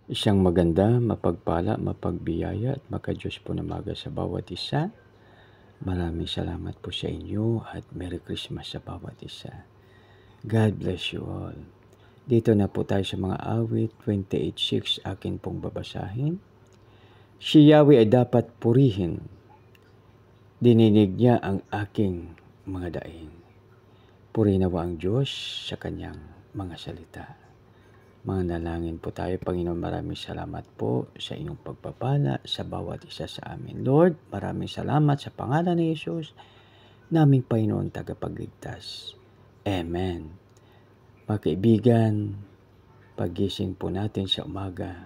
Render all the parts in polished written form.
Isang maganda, mapagpala, mapagbiyaya at makadiyos po na maga sa bawat isa. Maraming salamat po sa inyo at Merry Christmas sa bawat isa. God bless you all. Dito na po tayo sa mga awit 28:6 akin pong babasahin. Si Yahweh ay dapat purihin. Dininig niya ang aking mga daing. Purihin nawa ang Diyos sa kanyang mga salita. Mga nalangin po tayo. Panginoon, maraming salamat po sa inyong pagpapala sa bawat isa sa amin. Lord, maraming salamat sa pangalan ni Jesus, naming Panginoon tagapagligtas. Amen. Mga kaibigan, pagising po natin sa umaga,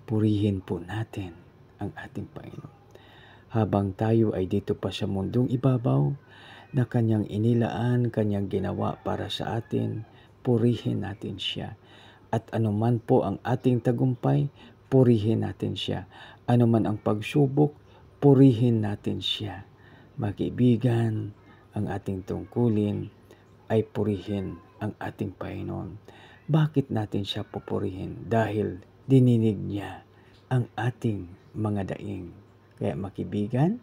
purihin po natin ang ating Panginoon. Habang tayo ay dito pa sa mundong ibabaw, na kanyang inilaan, kanyang ginawa para sa atin, purihin natin siya. At anuman po ang ating tagumpay, purihin natin siya. Anuman ang pagsubok, purihin natin siya. Mga kaibigan, ang ating tungkulin ay purihin ang ating Panginoon. Bakit natin siya pupurihin? Dahil dininig niya ang ating mga daing. Kaya mga kaibigan,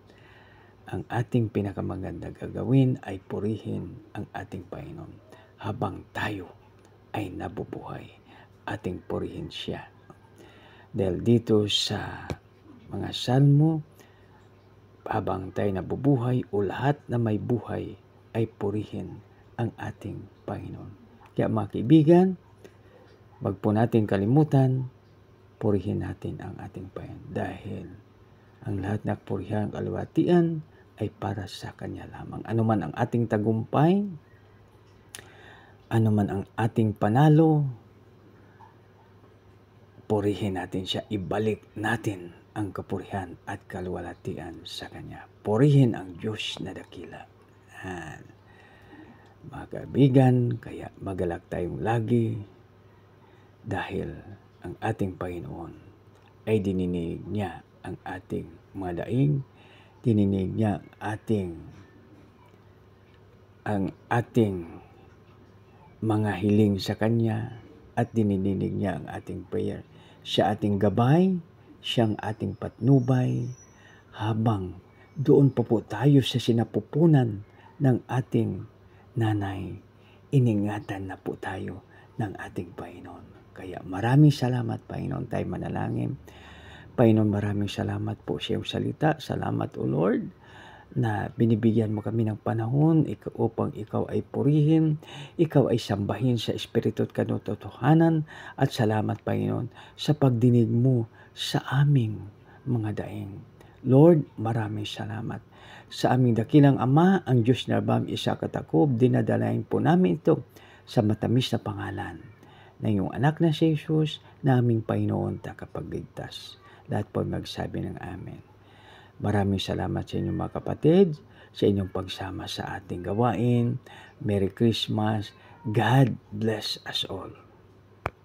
ang ating pinakamaganda gagawin ay purihin ang ating Panginoon habang tayo ay nabubuhay. Ating purihin siya. Dahil dito sa mga salmo, habang tayo nabubuhay o lahat na may buhay ay purihin ang ating Panginoon. Kaya mga kaibigan, wag po natin kalimutan, purihin natin ang ating Panginoon. Dahil ang lahat na purihan kalwatian ay para sa Kanya lamang. Anuman ang ating tagumpay, anuman ang ating panalo, purihin natin siya, ibalik natin ang kapurihan at kalwalhatian sa Kanya. Purihin ang Diyos na dakila. Mga kaibigan, kaya magalak tayong lagi dahil ang ating Panginoon ay dininig niya ang ating mga daing, dininig niya ang ating mga hiling sa Kanya at dininig niya ang ating prayer. Siya ating gabay, siyang ating patnubay, habang doon pa po tayo sa sinapupunan ng ating nanay, iningatan na po tayo ng ating Panginoon. Kaya maraming salamat, Panginoon, tayo manalangin. Panginoon, maraming salamat po sa iyong salita. Salamat, O Lord, na binibigyan mo kami ng panahon upang ikaw ay purihin, ikaw ay sambahin sa espiritu at katotohanan. At salamat, Panginoon, sa pagdinig mo sa aming mga daing. Lord, maraming salamat. Sa aming dakilang Ama, ang Diyos na Abam, Isa Katakob, dinadalain po namin ito sa matamis na pangalan ng iyong anak na si Jesus, na aming Panginoon tagapagligtas. Lahat po magsabi ng Amen. Maraming salamat sa inyong mga kapatid, sa inyong pagsama sa ating gawain. Merry Christmas. God bless us all.